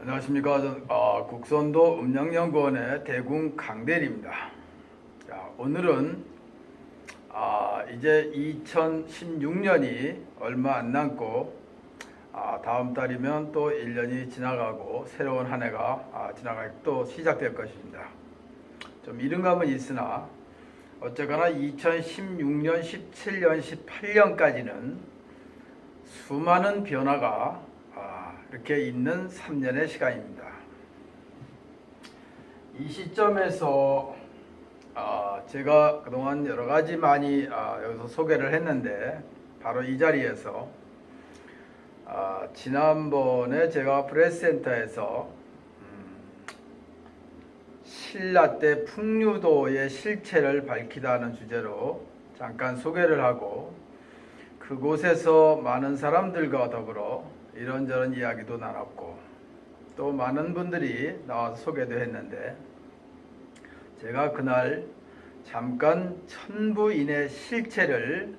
안녕하십니까. 국선도 음양연구원의 대궁 강대리입니다. 자, 오늘은 이제 2016년이 얼마 안 남고 다음 달이면 또 1년이 지나가고 새로운 한 해가 또 시작될 것입니다. 좀 이른 감은 있으나 어쨌거나 2016년, 17년, 18년까지는 수많은 변화가 이렇게 있는 3년의 시간입니다. 이 시점에서 제가 그동안 여러 가지 많이 여기서 소개를 했는데 바로 이 자리에서 지난번에 제가 프레스센터에서 신라 때 풍류도의 실체를 밝히다는 주제로 잠깐 소개를 하고 그곳에서 많은 사람들과 더불어 이런저런 이야기도 나눴고 또 많은 분들이 나와서 소개도 했는데 제가 그날 잠깐 천부인의 실체를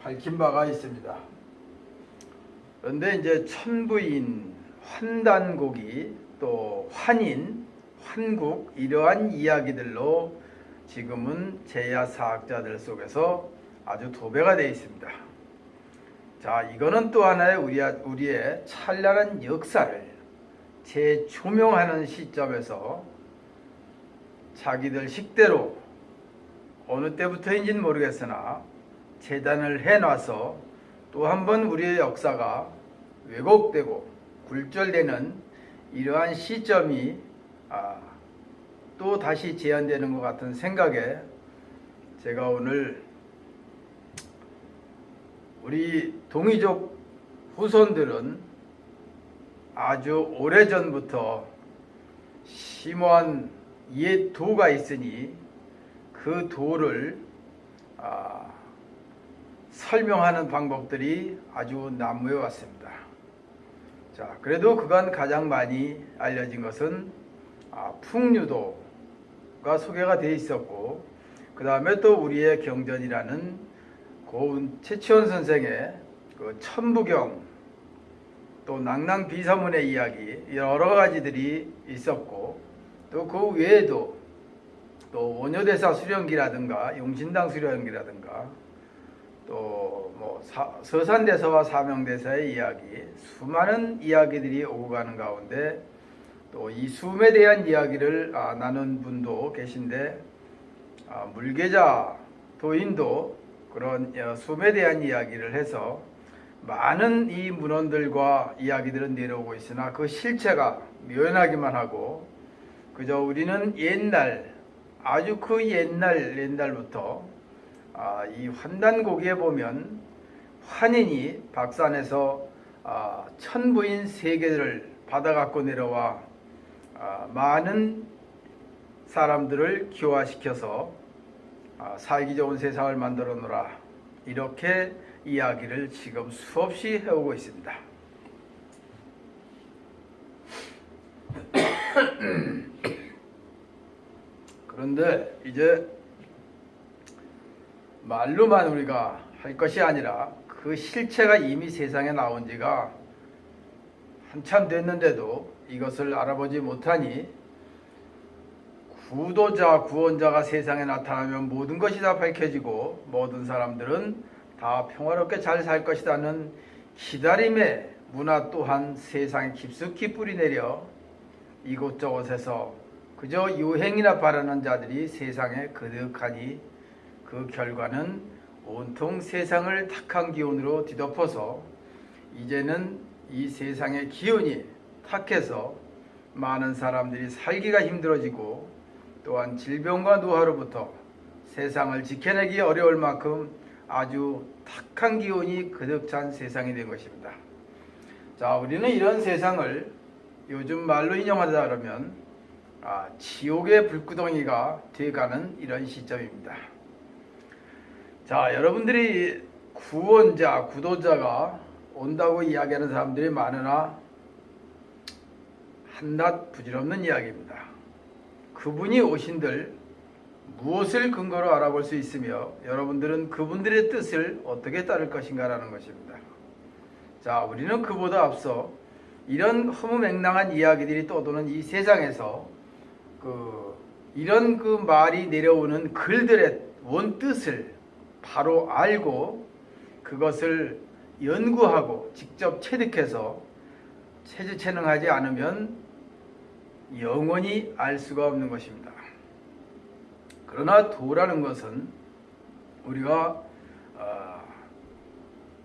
밝힌 바가 있습니다. 그런데 이제 천부인, 환단곡이 또 환인, 환국 이러한 이야기들로 지금은 제야사학자들 속에서 아주 도배가 되어 있습니다. 자, 이거는 또 하나의 우리의 찬란한 역사를 재조명하는 시점에서 자기들 식대로 어느 때부터인지는 모르겠으나 재단을 해놔서 또 한 번 우리의 역사가 왜곡되고 굴절되는 이러한 시점이 또 다시 재현되는 것 같은 생각에 제가 오늘 우리 동이족 후손들은 아주 오래전부터 심오한 옛 도가 있으니 그 도를 설명하는 방법들이 아주 난무해 왔습니다. 자, 그래도 그간 가장 많이 알려진 것은 풍류도가 소개가 되어 있었고 그 다음에 또 우리의 경전이라는 고은 최치원 선생의 그 천부경 또 낭낭비사문의 이야기 여러 가지들이 있었고 또 그 외에도 또 원효대사 수령기라든가 용신당 수령기라든가 또 뭐 서산대사와 사명대사의 이야기 수많은 이야기들이 오고 가는 가운데 또 이 숨에 대한 이야기를 나눈 분도 계신데 물계자 도인도 그런 숨에 대한 이야기를 해서 많은 이 문헌들과 이야기들은 내려오고 있으나 그 실체가 묘연하기만 하고 그저 우리는 옛날 아주 그 옛날부터 이 환단고기에 보면 환인이 박산에서 천부인 세계를 받아갖고 내려와 많은 사람들을 교화시켜서 살기 좋은 세상을 만들어 놓으라 이렇게 이야기를 지금 수없이 해오고 있습니다. 그런데 이제 말로만 우리가 할 것이 아니라 그 실체가 이미 세상에 나온 지가 한참 됐는데도 이것을 알아보지 못하니 구도자, 구원자가 세상에 나타나면 모든 것이 다 밝혀지고 모든 사람들은 다 평화롭게 잘 살 것이라는 기다림의 문화 또한 세상에 깊숙이 뿌리내려 이곳저곳에서 그저 유행이나 바라는 자들이 세상에 거듭하니 그 결과는 온통 세상을 탁한 기운으로 뒤덮어서 이제는 이 세상의 기운이 탁해서 많은 사람들이 살기가 힘들어지고 또한 질병과 노화로부터 세상을 지켜내기 어려울 만큼 아주 탁한 기운이 가득 찬 세상이 된 것입니다. 자, 우리는 이런 세상을 요즘 말로 인용하자 그러면 지옥의 불구덩이가 돼가는 이런 시점입니다. 자, 여러분들이 구원자, 구도자가 온다고 이야기하는 사람들이 많으나 한낱 부질없는 이야기입니다. 그분이 오신들 무엇을 근거로 알아볼 수 있으며 여러분들은 그분들의 뜻을 어떻게 따를 것인가라는 것입니다. 자, 우리는 그보다 앞서 이런 허무맹랑한 이야기들이 떠도는 이 세상에서 이런 말이 내려오는 글들의 원뜻을 바로 알고 그것을 연구하고 직접 체득해서 체질체능하지 않으면 영원히 알 수가 없는 것입니다. 그러나 도라는 것은 우리가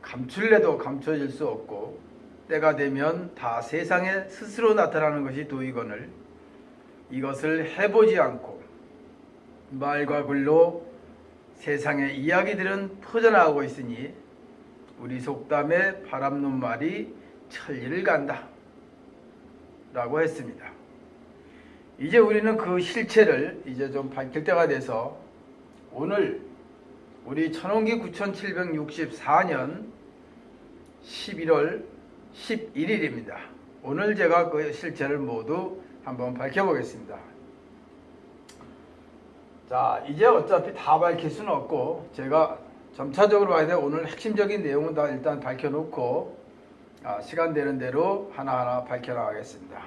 감출래도 감춰질 수 없고 때가 되면 다 세상에 스스로 나타나는 것이 도이거늘 이것을 해보지 않고 말과 글로 세상의 이야기들은 퍼져나가고 있으니 우리 속담에 바람놓은 말이 천리를 간다 라고 했습니다. 이제 우리는 그 실체를 이제 좀 밝힐 때가 돼서 오늘 우리 천원기 9764년 11월 11일입니다. 오늘 제가 그 실체를 모두 한번 밝혀보겠습니다. 자, 이제 어차피 다 밝힐 수는 없고 제가 점차적으로 봐야 돼. 오늘 핵심적인 내용은 다 일단 밝혀놓고 시간 되는 대로 하나하나 밝혀나가겠습니다.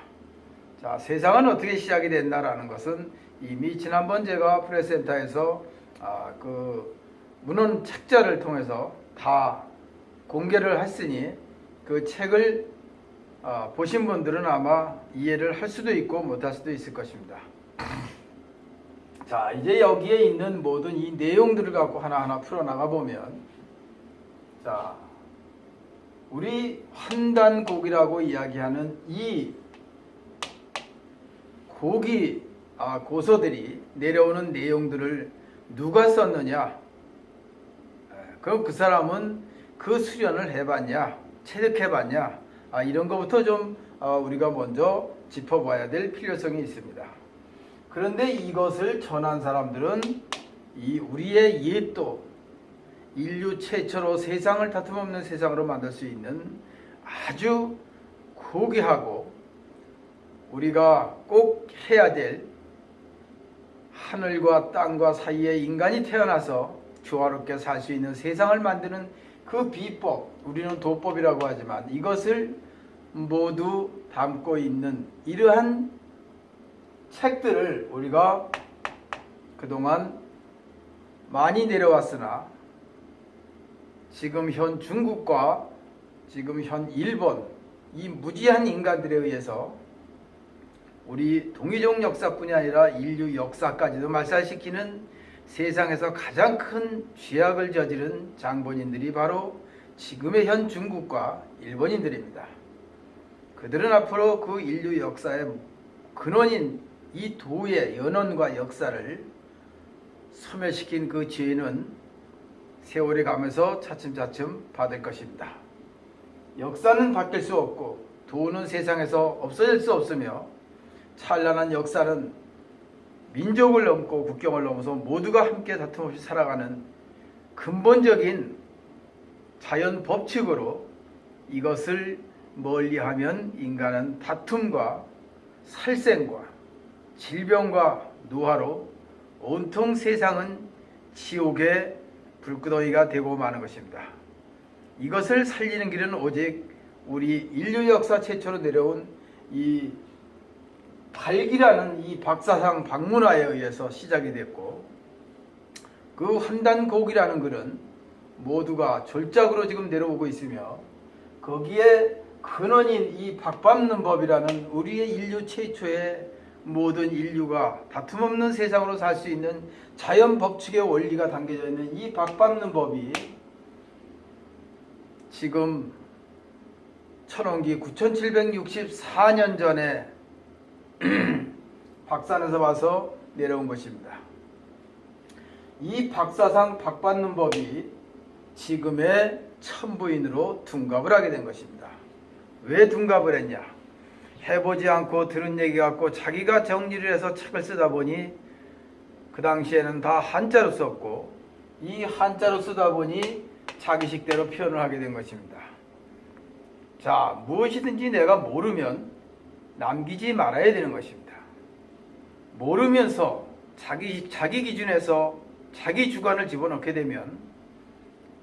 자, 세상은 어떻게 시작이 됐나라는 것은 이미 지난번 제가 프레스센터에서 그 문헌 책자를 통해서 다 공개를 했으니 그 책을 보신 분들은 아마 이해를 할 수도 있고 못할 수도 있을 것입니다. 자, 이제 여기에 있는 모든 이 내용들을 갖고 하나하나 풀어나가 보면, 자, 우리 환단곡이라고 이야기하는 이 고서들이 내려오는 내용들을 누가 썼느냐? 그럼 그 사람은 그 수련을 해봤냐? 체득해봤냐? 이런 것부터 좀 우리가 먼저 짚어봐야 될 필요성이 있습니다. 그런데 이것을 전한 사람들은 이 우리의 옛도 인류 최초로 세상을 다툼없는 세상으로 만들 수 있는 아주 고귀하고 우리가 꼭 해야 될 하늘과 땅과 사이에 인간이 태어나서 조화롭게 살 수 있는 세상을 만드는 그 비법, 우리는 도법이라고 하지만 이것을 모두 담고 있는 이러한 책들을 우리가 그동안 많이 내려왔으나 지금 현 중국과 지금 현 일본 이 무지한 인간들에 의해서 우리 동이족 역사뿐이 아니라 인류 역사까지도 말살시키는 세상에서 가장 큰 죄악을 저지른 장본인들이 바로 지금의 현 중국과 일본인들입니다. 그들은 앞으로 그 인류 역사의 근원인 이 도의 연원과 역사를 소멸시킨 그 죄는 세월이 가면서 차츰차츰 받을 것입니다. 역사는 바뀔 수 없고 도는 세상에서 없어질 수 없으며 찬란한 역사는 민족을 넘고 국경을 넘어서 모두가 함께 다툼 없이 살아가는 근본적인 자연 법칙으로 이것을 멀리하면 인간은 다툼과 살생과 질병과 노화로 온통 세상은 지옥의 불구덩이가 되고 마는 것입니다. 이것을 살리는 길은 오직 우리 인류 역사 최초로 내려온 이 발기라는 이 박사상 박문화에 의해서 시작이 됐고 그 환단곡이라는 글은 모두가 졸작으로 지금 내려오고 있으며 거기에 근원인 이 박밟는 법이라는 우리의 인류 최초의 모든 인류가 다툼 없는 세상으로 살 수 있는 자연 법칙의 원리가 담겨져 있는 이 박밟는 법이 지금 천원기 9764년 전에 박산에서 와서 내려온 것입니다. 이 박사상 박받는 법이 지금의 천부인으로 둔갑을 하게 된 것입니다. 왜 둔갑을 했냐? 해보지 않고 들은 얘기 갖고 자기가 정리를 해서 책을 쓰다 보니 그 당시에는 다 한자로 썼고 이 한자로 쓰다 보니 자기식대로 표현을 하게 된 것입니다. 자, 무엇이든지 내가 모르면 남기지 말아야 되는 것입니다. 모르면서 자기 기준에서 자기 주관을 집어넣게 되면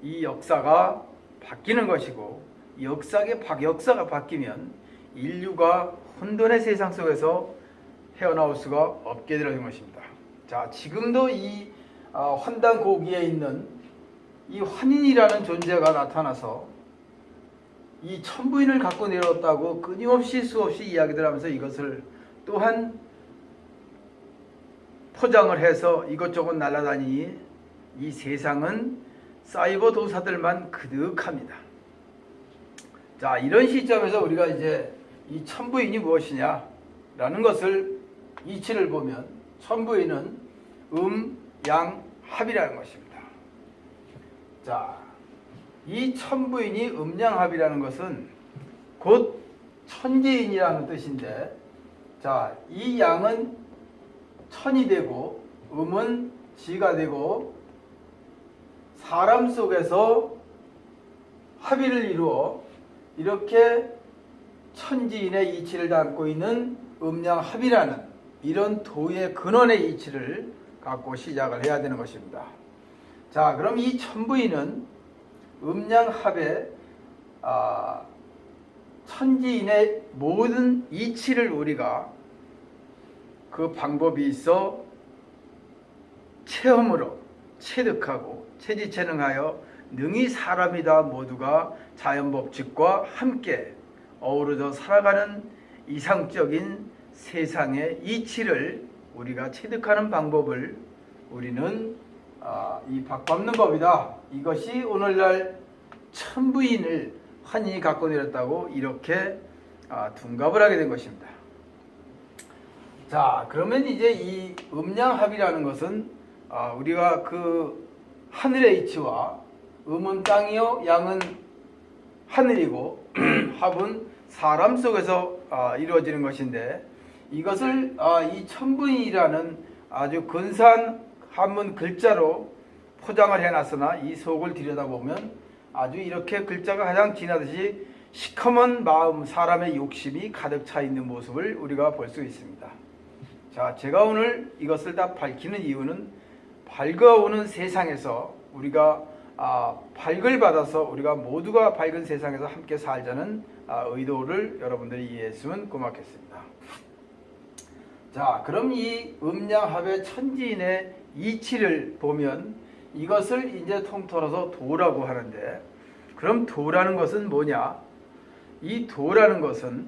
이 역사가 바뀌는 것이고 역사가 바뀌면 인류가 혼돈의 세상 속에서 헤어나올 수가 없게 되는 것입니다. 자, 지금도 이 환단 고기에 있는 이 환인이라는 존재가 나타나서 이 천부인을 갖고 내려왔다고 끊임없이 수없이 이야기들 하면서 이것을 또한 포장을 해서 이것저것 날아다니니 이 세상은 사이버 도사들만 그득합니다. 자, 이런 시점에서 우리가 이제 이 천부인이 무엇이냐 라는 것을 이치를 보면 천부인은 양, 합이라는 것입니다. 자, 이 천부인이 음양합이라는 것은 곧 천지인이라는 뜻인데, 자, 이 양은 천이 되고 음은 지가 되고 사람 속에서 합의를 이루어 이렇게 천지인의 이치를 담고 있는 음양합이라는 이런 도의 근원의 이치를 갖고 시작을 해야 되는 것입니다. 자, 그럼 이 천부인은 음양합의 천지인의 모든 이치를 우리가 그 방법이 있어 체험으로 체득하고 체지체능하여 능히 사람이다 모두가 자연법칙과 함께 어우러져 살아가는 이상적인 세상의 이치를 우리가 체득하는 방법을 우리는 이 박밟는 법이다. 이것이 오늘날 천부인을 환인이 갖고 내렸다고 이렇게 둔갑을 하게 된 것입니다. 자, 그러면 이제 이 음양합이라는 것은 우리가 그 하늘의 이치와 음은 땅이요 양은 하늘이고 합은 사람 속에서 이루어지는 것인데, 이것을 이 천부인이라는 아주 근사한 한문 글자로 포장을 해놨으나 이 속을 들여다보면 아주 이렇게 글자가 가장 지나듯이 시커먼 마음, 사람의 욕심이 가득 차 있는 모습을 우리가 볼 수 있습니다. 자, 제가 오늘 이것을 다 밝히는 이유는 밝아오는 세상에서 우리가 밝을 받아서 우리가 모두가 밝은 세상에서 함께 살자는 의도를 여러분들이 이해했으면 고맙겠습니다. 자, 그럼 이 음양합의 천지인의 이치를 보면 이것을 이제 통틀어서 도라고 하는데, 그럼 도라는 것은 뭐냐? 이 도라는 것은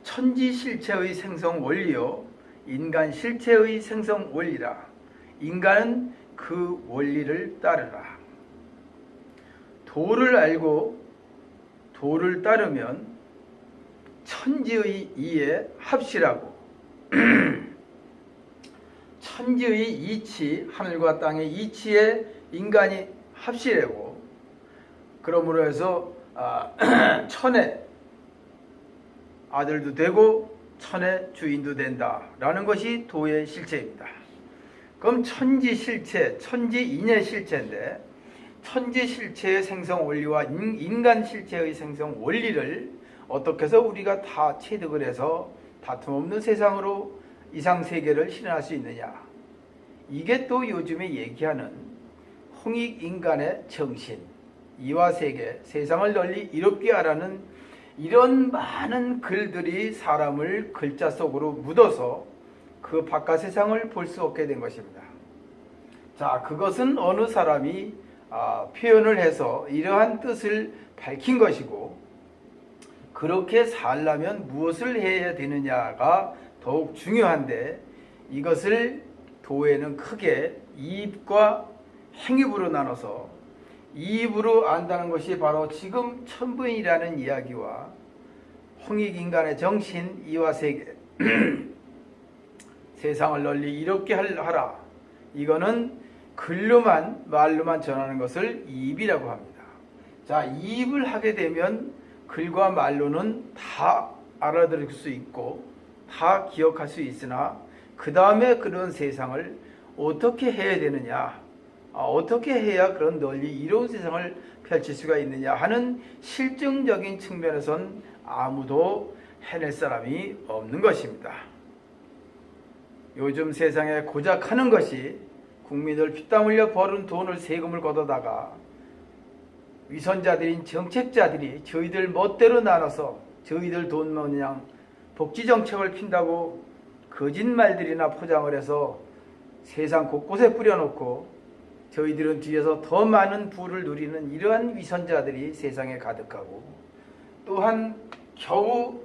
천지 실체의 생성 원리요 인간 실체의 생성 원리라. 인간은 그 원리를 따르라. 도를 알고 도를 따르면 천지의 이에 합시라고. 천지의 이치, 하늘과 땅의 이치에 인간이 합시라고. 그러므로 해서 천의 아들도 되고 천의 주인도 된다라는 것이 도의 실체입니다. 그럼 천지 실체, 천지인의 실체인데, 천지 실체의 생성 원리와 인간 실체의 생성 원리를 어떻게 해서 우리가 다 체득을 해서 다툼없는 세상으로 이상세계를 실현할 수 있느냐? 이게 또 요즘에 얘기하는 홍익인간의 정신, 이화세계, 세상을 널리 이롭게 하라는 이런 많은 글들이 사람을 글자 속으로 묻어서 그 바깥 세상을 볼 수 없게 된 것입니다. 자, 그것은 어느 사람이 표현을 해서 이러한 뜻을 밝힌 것이고, 그렇게 살려면 무엇을 해야 되느냐가 더욱 중요한데, 이것을 도에는 크게 이입과 행입으로 나눠서, 이입으로 안다는 것이 바로 지금 천부인이라는 이야기와 홍익인간의 정신, 이화세계, 세상을 널리 이롭게 하라, 이거는 글로만 말로만 전하는 것을 이입이라고 합니다. 자, 이입을 하게 되면 글과 말로는 다 알아들을 수 있고 다 기억할 수 있으나, 그 다음에 그런 세상을 어떻게 해야 되느냐, 어떻게 해야 그런 널리 이로운 세상을 펼칠 수가 있느냐 하는 실증적인 측면에선 아무도 해낼 사람이 없는 것입니다. 요즘 세상에 고작 하는 것이 국민들 피땀 흘려 벌은 돈을 세금을 걷어다가 위선자들인 정책자들이 저희들 멋대로 나눠서 저희들 돈 모양 복지정책을 핀다고 거짓말들이나 포장을 해서 세상 곳곳에 뿌려놓고 저희들은 뒤에서 더 많은 부를 누리는 이러한 위선자들이 세상에 가득하고, 또한 겨우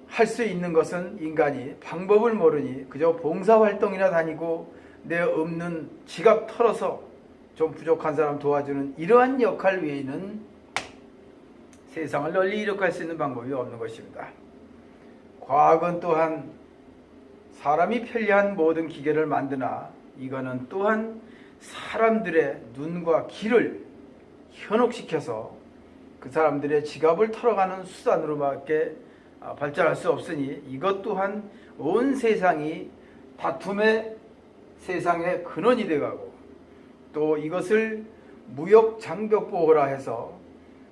할 수 있는 것은 인간이 방법을 모르니 그저 봉사활동이나 다니고 내 없는 지갑 털어서 좀 부족한 사람 도와주는 이러한 역할 외에는 세상을 널리 이룩할 수 있는 방법이 없는 것입니다. 과학은 또한 사람이 편리한 모든 기계를 만드나 이거는 또한 사람들의 눈과 귀를 현혹시켜서 그 사람들의 지갑을 털어가는 수단으로밖에 발전할 수 없으니 이것 또한 온 세상이 다툼의 세상의 근원이 되어가고, 또 이것을 무역 장벽 보호라 해서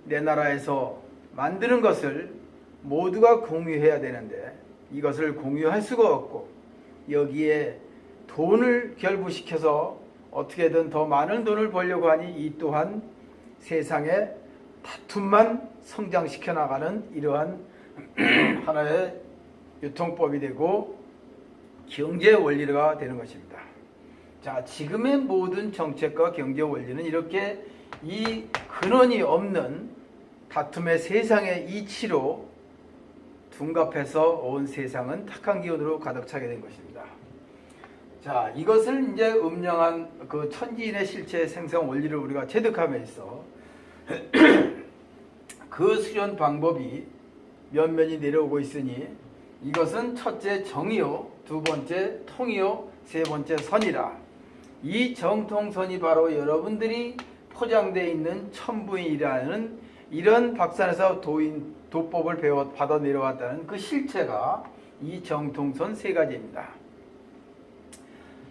내 나라에서 만드는 것을 모두가 공유해야 되는데 이것을 공유할 수가 없고, 여기에 돈을 결부시켜서 어떻게든 더 많은 돈을 벌려고 하니 이 또한 세상의 다툼만 성장시켜 나가는 이러한 하나의 유통법이 되고 경제 원리가 되는 것입니다. 자, 지금의 모든 정책과 경제 원리는 이렇게 이 근원이 없는 다툼의 세상의 이치로 둔갑해서 온 세상은 탁한 기운으로 가득 차게 된 것입니다. 자, 이것을 이제 음량한 그 천지인의 실체 생성 원리를 우리가 체득함에서 그 수련 방법이 면면이 내려오고 있으니 이것은 첫째 정이요, 두 번째 통이요, 세 번째 선이라. 이 정통선이 바로 여러분들이 포장되어 있는 천부인이라는 이런 박산에서 도법을 받아 내려왔다는 그 실체가 이 정통선 세 가지입니다.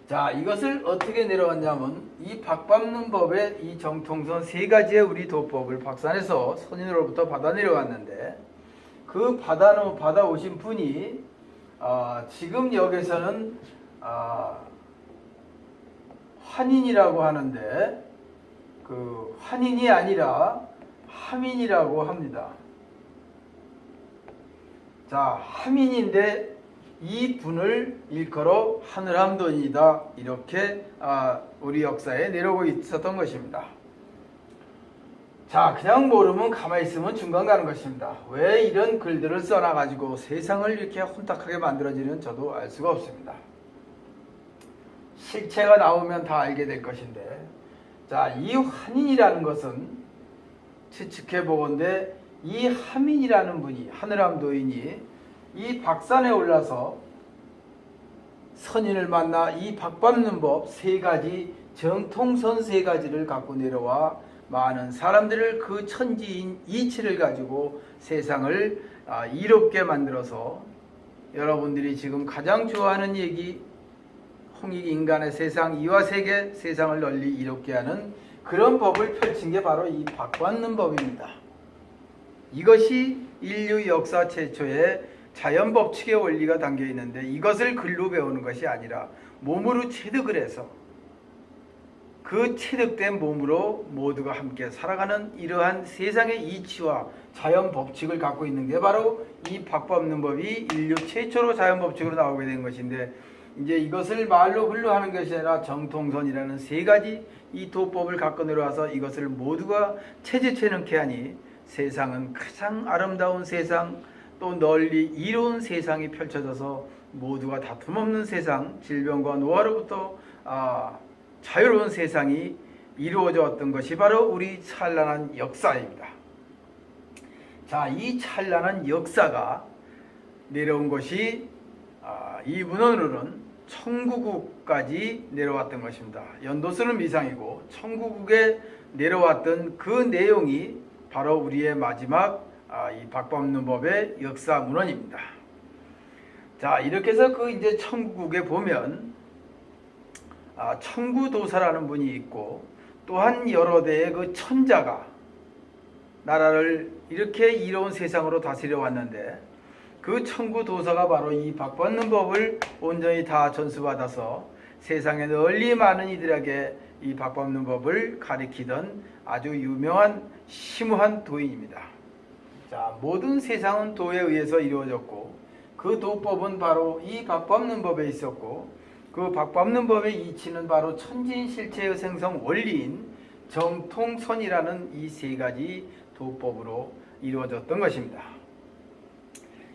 자, 이것을 어떻게 내려왔냐면 이 박밟는 법의 이 정통선 세 가지의 우리 도법을 박산에서 선인으로부터 받아 내려왔는데, 그 받아오신 분이 지금 여기서는 환인이라고 하는데 그 환인이 아니라 하민이라고 합니다. 자, 하민인데 이 분을 일컬어 하늘암돈이다, 이렇게 우리 역사에 내려오고 있었던 것입니다. 자, 그냥 모르면 가만히 있으면 중간 가는 것입니다. 왜 이런 글들을 써놔가지고 세상을 이렇게 혼탁하게 만들어지는 저도 알 수가 없습니다. 실체가 나오면 다 알게 될 것인데, 자, 이 환인이라는 것은 추측해 보건대 이 하민이라는 분이, 하늘암도인이 이 박산에 올라서 선인을 만나 이 박밟는 법 세 가지, 정통선 세 가지를 갖고 내려와 많은 사람들을 그 천지인 이치를 가지고 세상을 이롭게 만들어서 여러분들이 지금 가장 좋아하는 얘기, 홍익인간의 세상, 이화세계 세상을 널리 이롭게 하는 그런 법을 펼친 게 바로 이 박받는 법입니다. 이것이 인류 역사 최초의 자연 법칙의 원리가 담겨 있는데, 이것을 글로 배우는 것이 아니라 몸으로 체득을 해서 그 체득된 몸으로 모두가 함께 살아가는 이러한 세상의 이치와 자연 법칙을 갖고 있는 게 바로 이 박밟는 법이 인류 최초로 자연 법칙으로 나오게 된 것인데, 이제 이것을 말로 글로 하는 것이 아니라 정통선이라는 세 가지 이 도법을 갖고 내려와서 이것을 모두가 체질체능케 하니 세상은 가장 아름다운 세상, 또 널리 이로운 세상이 펼쳐져서 모두가 다툼 없는 세상, 질병과 노화로부터 자유로운 세상이 이루어져 왔던 것이 바로 우리 찬란한 역사입니다. 자, 이 찬란한 역사가 내려온 것이 이 문헌으로는 청구국까지 내려왔던 것입니다. 연도수는 미상이고 청구국에 내려왔던 그 내용이 바로 우리의 마지막 이 박밟는 법의 역사 문헌입니다. 자, 이렇게 해서 그 이제 청구국에 보면 청구도사라는 분이 있고, 또한 여러 대의 그 천자가 나라를 이렇게 이로운 세상으로 다스려 왔는데, 그 청구도사가 바로 이 박받는 법을 온전히 다 전수받아서 세상에 널리 많은 이들에게 이 박 밟는 법을 가리키던 아주 유명한 심오한 도인입니다. 자, 모든 세상은 도에 의해서 이루어졌고 그 도법은 바로 이 박 밟는 법에 있었고 그 박 밟는 법의 이치는 바로 천진실체의 생성 원리인 정통선이라는 이 세 가지 도법으로 이루어졌던 것입니다.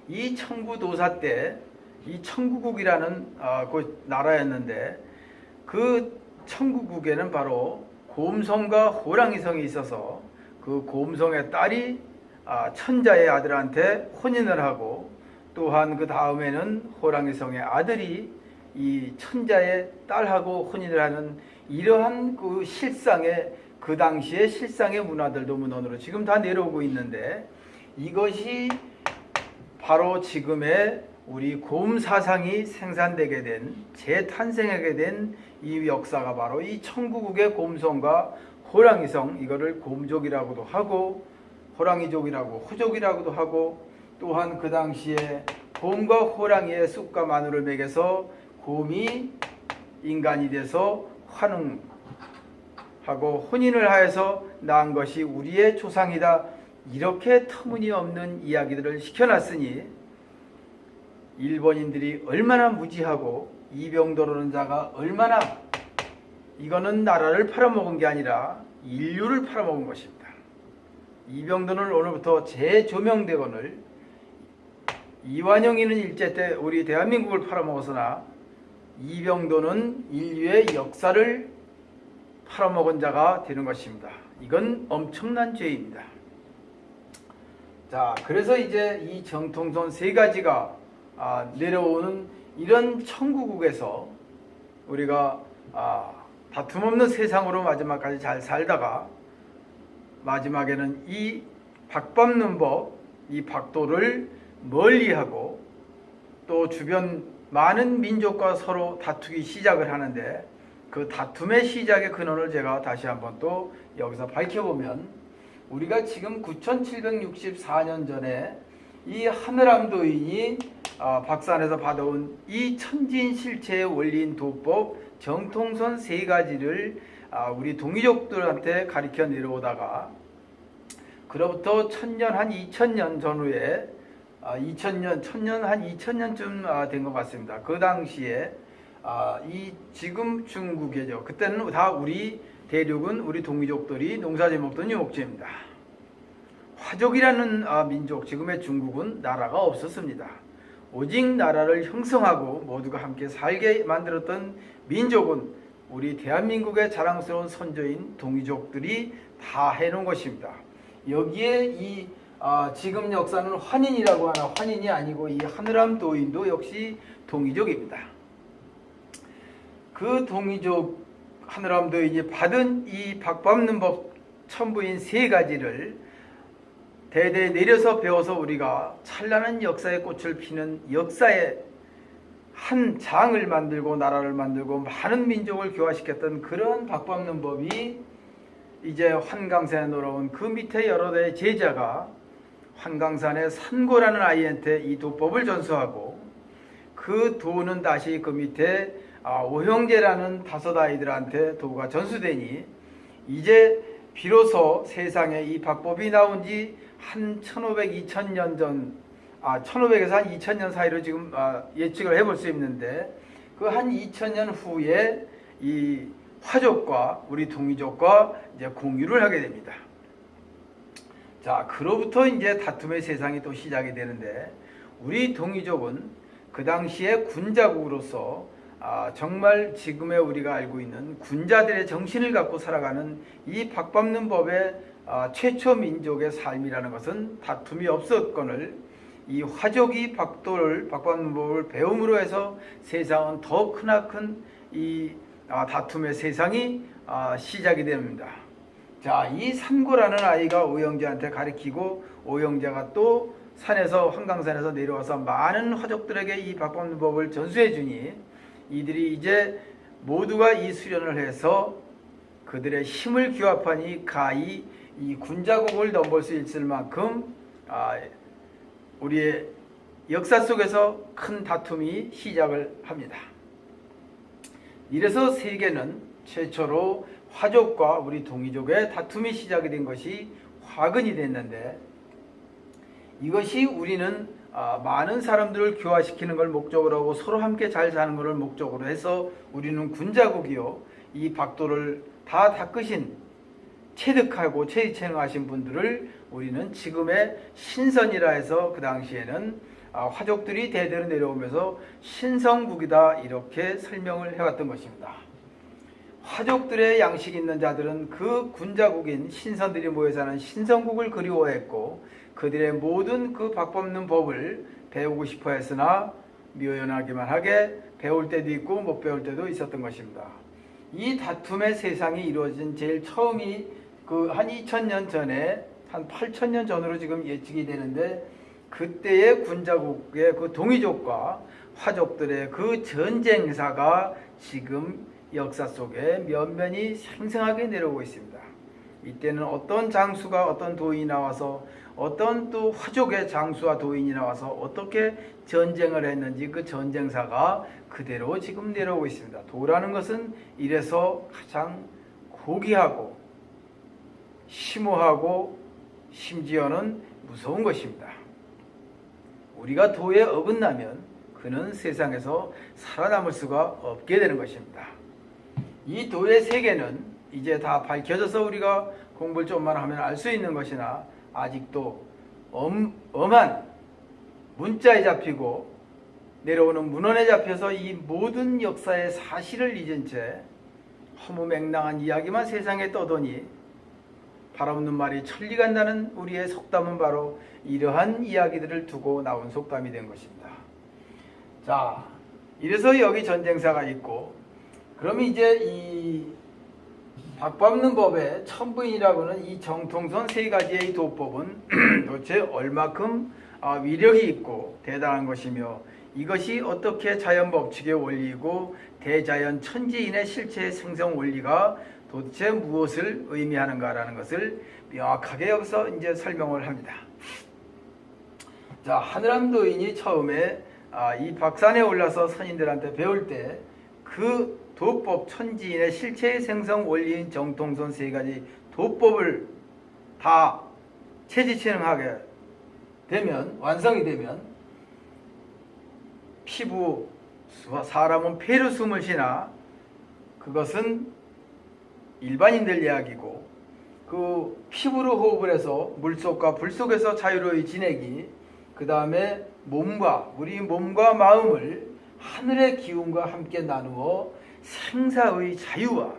이 청구도사 때 이 청구국이라는 그 나라였는데 그 청구국에는 바로 곰성과 호랑이성이 있어서 그 곰성의 딸이 천자의 아들한테 혼인을 하고 또한 그 다음에는 호랑이성의 아들이 이 천자의 딸하고 혼인을 하는 이러한 그 실상의 그 당시의 실상의 문화들도 문헌으로 지금 다 내려오고 있는데 이것이 바로 지금의 우리 곰 사상이 생산되게 된 재탄생하게 된 이 역사가 바로 이 청구국의 곰성과 호랑이성 이거를 곰족이라고도 하고 호랑이족이라고 호족이라고도 하고 또한 그 당시에 곰과 호랑이의 쑥과 마늘을 먹여서 곰이 인간이 돼서 환웅하고 혼인을 하여서 낳은 것이 우리의 조상이다 이렇게 터무니없는 이야기들을 시켜놨으니 일본인들이 얼마나 무지하고 이병도라는 자가 얼마나 이거는 나라를 팔아먹은 게 아니라 인류를 팔아먹은 것입니다. 이병도는 오늘부터 재조명대건을 이완용이는 일제 때 우리 대한민국을 팔아먹었으나 이병도는 인류의 역사를 팔아먹은 자가 되는 것입니다. 이건 엄청난 죄입니다. 자, 그래서 이제 이 정통선 세 가지가 내려오는 이런 청구국에서 우리가 다툼 없는 세상으로 마지막까지 잘 살다가 마지막에는 이 박 밟는 법, 이 박도를 멀리하고 또 주변 많은 민족과 서로 다투기 시작을 하는데 그 다툼의 시작의 근원을 제가 다시 한번 또 여기서 밝혀보면 우리가 지금 9764년 전에 이 하늘암도인이 박산에서 받아온 이 천진실체의 원리인 도법 정통선 세 가지를 우리 동이족들한테 가르쳐 내려오다가 그로부터 1000년 한 2000년 전후에 1000년 한 2000년쯤 된 것 같습니다. 그 당시에 이 지금 중국이죠. 그때는 다 우리 대륙은 우리 동이족들이 농사지 먹던 유목지입니다. 화족이라는 민족, 지금의 중국은 나라가 없었습니다. 오직 나라를 형성하고 모두가 함께 살게 만들었던 민족은 우리 대한민국의 자랑스러운 선조인 동이족들이 다 해놓은 것입니다. 여기에 이 지금 역사는 환인이라고 하나 환인이 아니고 이 하늘암 도인도 역시 동이족입니다. 그 동이족 하늘암 도인이 받은 이 박 밟는 법 첨부인 세 가지를 대대 내려서 배워서 우리가 찬란한 역사의 꽃을 피는 역사의 한 장을 만들고 나라를 만들고 많은 민족을 교화시켰던 그런 박 밟는 법이 이제 환강산에 놀아온 그 밑에 여러 대의 제자가 환강산의 산고라는 아이한테 이 도법을 전수하고 그 도는 다시 그 밑에 오형제라는 다섯 아이들한테 도가 전수되니 이제 비로소 세상에 이 박법이 나온 지 한 1500, 2000년 전 1500에서 한 2000년 사이로 지금 예측을 해볼 수 있는데 그 한 2000년 후에 이 화족과 우리 동이족과 이제 공유를 하게 됩니다. 자, 그로부터 이제 다툼의 세상이 또 시작이 되는데 우리 동이족은 그 당시에 군자국으로서 정말 지금의 우리가 알고 있는 군자들의 정신을 갖고 살아가는 이 박 밟는 법의 최초 민족의 삶이라는 것은 다툼이 없었거늘 이 화족이 박도를 박 밟는 법을 배움으로 해서 세상은 더 크나큰 이 다툼의 세상이 시작이 됩니다. 자, 이 산고라는 아이가 오영재한테 가르치고 오영재가 또 산에서 한강산에서 내려와서 많은 화족들에게 이 박 밟는 법을 전수해 주니 이들이 이제 모두가 이 수련을 해서 그들의 힘을 규합하니 가히 이 군자국을 넘볼 수 있을 만큼 우리의 역사 속에서 큰 다툼이 시작을 합니다. 이래서 세계는 최초로 화족과 우리 동이족의 다툼이 시작이 된 것이 화근이 됐는데, 이것이 우리는 많은 사람들을 교화시키는 걸 목적으로 하고 서로 함께 잘 사는 것을 목적으로 해서 우리는 군자국이요, 이 박도를 다 닦으신 체득하고 체지체능하신 분들을 우리는 지금의 신선이라 해서 그 당시에는 화족들이 대대로 내려오면서 신성국이다 이렇게 설명을 해왔던 것입니다. 화족들의 양식 있는 자들은 그 군자국인 신선들이 모여 사는 신성국을 그리워했고, 그들의 모든 그 박법는 법을 배우고 싶어 했으나 묘연하기만 하게 배울 때도 있고 못 배울 때도 있었던 것입니다. 이 다툼의 세상이 이루어진 제일 처음이 그 한 2000년 전에, 한 8000년 전으로 지금 예측이 되는데, 그때의 군자국의 그 동이족과 화족들의 그 전쟁사가 지금 역사 속에 면면이 생생하게 내려오고 있습니다. 이때는 어떤 장수가 어떤 도인이 나와서, 어떤 또 화족의 장수와 도인이 나와서 어떻게 전쟁을 했는지 그 전쟁사가 그대로 지금 내려오고 있습니다. 도라는 것은 이래서 가장 고귀하고 심오하고 심지어는 무서운 것입니다. 우리가 도에 어긋나면 그는 세상에서 살아남을 수가 없게 되는 것입니다. 이 도의 세계는 이제 다 밝혀져서 우리가 공부를 좀만 하면 알 수 있는 것이나, 아직도 엄한 문자에 잡히고 내려오는 문헌에 잡혀서 이 모든 역사의 사실을 잊은 채 허무맹랑한 이야기만 세상에 떠도니 바라없는 말이 천리 간다는 우리의 속담은 바로 이러한 이야기들을 두고 나온 속담이 된 것입니다. 자, 이래서 여기 전쟁사가 있고, 그러면 이제 이 박밟는 법의 천부인이라고는 이 정통선 세 가지의 도법은 도대체 얼마큼 위력이 있고 대단한 것이며, 이것이 어떻게 자연 법칙의 원리이고 대자연 천지인의 실체의 생성 원리가 도대체 무엇을 의미하는가라는 것을 명확하게 여기서 이제 설명을 합니다. 자, 하늘암도인이 처음에 이 박산에 올라서 선인들한테 배울 때 그 도법 천지인의 실체의 생성 원리인 정통선 세 가지 도법을 다 체지체능하게 되면, 완성이 되면, 피부, 사람은 폐로 숨을 쉬나 그것은 일반인들 이야기고, 그 피부로 호흡을 해서 물속과 불속에서 자유로이 지내기, 그 다음에 우리 몸과 마음을 하늘의 기운과 함께 나누어 생사의 자유와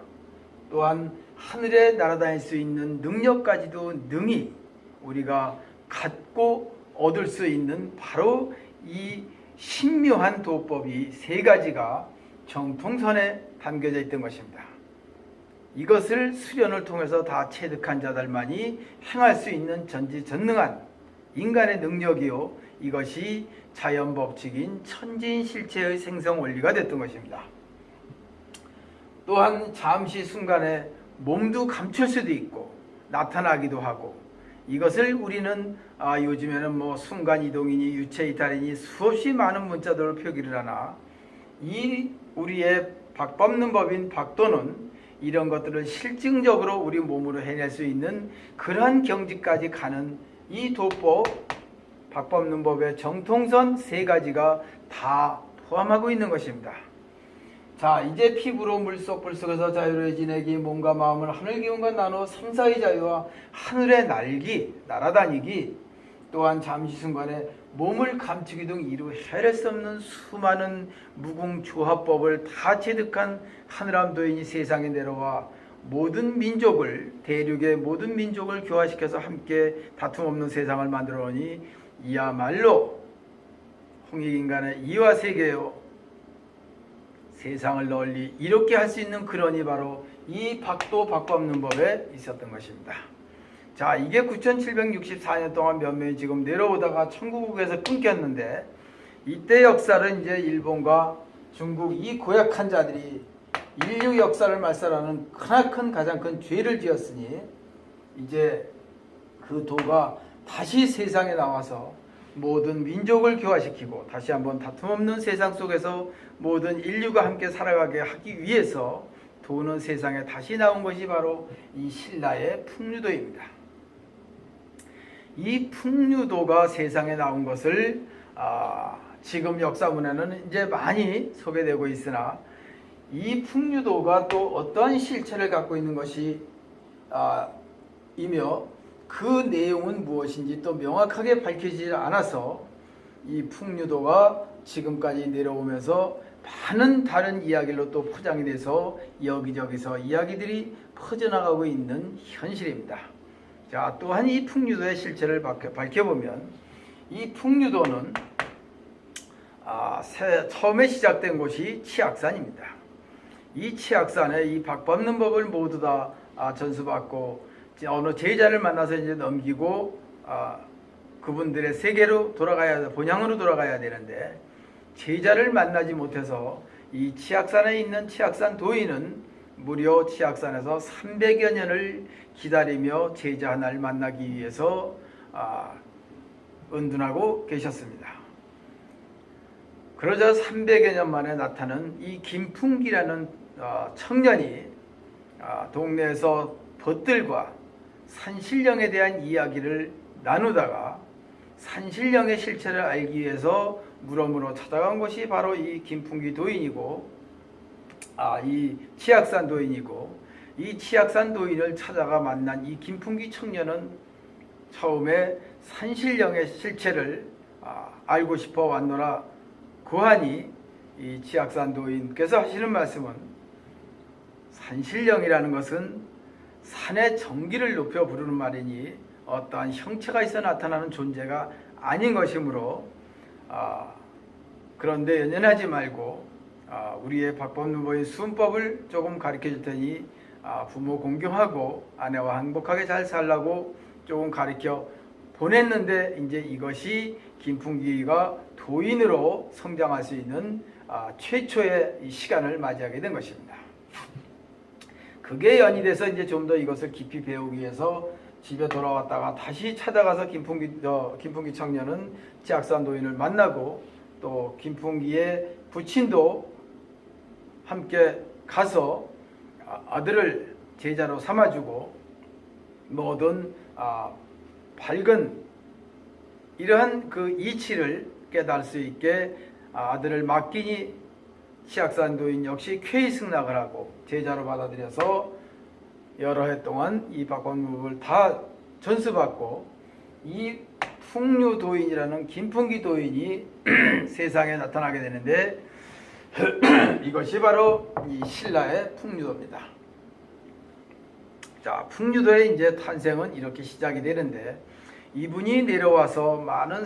또한 하늘에 날아다닐 수 있는 능력까지도 능히 우리가 갖고 얻을 수 있는 바로 이 신묘한 도법이 세 가지가 정통선에 담겨져 있던 것입니다. 이것을 수련을 통해서 다 체득한 자들만이 행할 수 있는 전지전능한 인간의 능력이요, 이것이 자연법칙인 천지인 실체의 생성 원리가 됐던 것입니다. 또한 잠시 순간에 몸도 감출 수도 있고 나타나기도 하고, 이것을 우리는 요즘에는 뭐 순간이동이니 유체이탈이니 수없이 많은 문자들을 표기를 하나, 이 우리의 박밟는 법인 박도는 이런 것들을 실증적으로 우리 몸으로 해낼 수 있는 그러한 경지까지 가는 이 도법, 박밟는 법의 정통선 세 가지가 다 포함하고 있는 것입니다. 자, 이제 피부로 물속 불속에서 자유로이 지내기, 몸과 마음을 하늘 기운과 나누어 삼사의 자유와 하늘의 날아다니기, 또한 잠시 순간에 몸을 감추기 등 이루 헤아릴 수 없는 수많은 무궁조합법을 다 체득한 하늘암도인이 세상에 내려와 모든 민족을, 대륙의 모든 민족을 교화시켜서 함께 다툼 없는 세상을 만들어 오니 이야말로 홍익인간의 이화세계요, 세상을 널리 이롭게 할 수 있는 근원이 바로 이 박도 박밟는 법에 있었던 것입니다. 자, 이게 9764년 동안 몇몇이 지금 내려오다가 천국에서 끊겼는데, 이때 역사를 이제 일본과 중국 이 고약한 자들이 인류 역사를 말살하는 크나큰 가장 큰 죄를 지었으니, 이제 그 도가 다시 세상에 나와서 모든 민족을 교화시키고 다시 한번 다툼 없는 세상 속에서 모든 인류가 함께 살아가게 하기 위해서 도는 세상에 다시 나온 것이 바로 이 신라의 풍류도입니다. 이 풍류도가 세상에 나온 것을 지금 역사문에는 이제 많이 소개되고 있으나 이 풍류도가 또 어떠한 실체를 갖고 있는 것이 이며 그 내용은 무엇인지 또 명확하게 밝혀지지 않아서 이 풍류도가 지금까지 내려오면서 많은 다른 이야기로 또 포장이 돼서 여기저기서 이야기들이 퍼져나가고 있는 현실입니다. 자, 또한 이 풍류도의 실체를 밝혀보면 이 풍류도는 처음에 시작된 곳이 치악산입니다. 이 치악산에 이 박밟는 법을 모두 다 전수받고 어느 제자를 만나서 이제 넘기고 그분들의 세계로 본향으로 돌아가야 되는데 제자를 만나지 못해서 이 치악산에 있는 치악산 도인은 무려 치악산에서 300여 년을 기다리며 제자 하나를 만나기 위해서 은둔하고 계셨습니다. 그러자 300여 년 만에 나타난 이 김풍기라는 청년이 동네에서 벗들과 산신령에 대한 이야기를 나누다가 산신령의 실체를 알기 위해서 물어물어 찾아간 것이 바로 이 김풍기 도인이고 이 치악산 도인이고 이 치악산 도인을 찾아가 만난 이 김풍기 청년은 처음에 산신령의 실체를 알고 싶어 왔노라 고하니 이 치악산 도인께서 하시는 말씀은 산신령이라는 것은 산의 정기를 높여 부르는 말이니 어떠한 형체가 있어 나타나는 존재가 아닌 것이므로 그런데 연연하지 말고 우리의 박법는 보인 수문법을 조금 가르쳐 줄 테니 부모 공경하고 아내와 행복하게 잘 살라고 조금 가르쳐 보냈는데 이제 이것이 김풍기가 도인으로 성장할 수 있는 최초의 이 시간을 맞이하게 된 것입니다. 그게 연이 돼서 이제 좀 더 이것을 깊이 배우기 위해서 집에 돌아왔다가 다시 찾아가서 김풍기 청년은 치악산 도인을 만나고 또 김풍기의 부친도 함께 가서 아들을 제자로 삼아주고 모든 밝은 이러한 그 이치를 깨달을 수 있게 아들을 맡기니 치악산 도인 역시 쾌히 승낙을 하고 제자로 받아들여서 여러 해 동안 이 박법문법을 다 전수받고 이 풍류도인이라는 김풍기 도인이 세상에 나타나게 되는데 이것이 바로 이 신라의 풍류도입니다. 자, 풍류도의 이제 탄생은 이렇게 시작이 되는데 이분이 내려와서 많은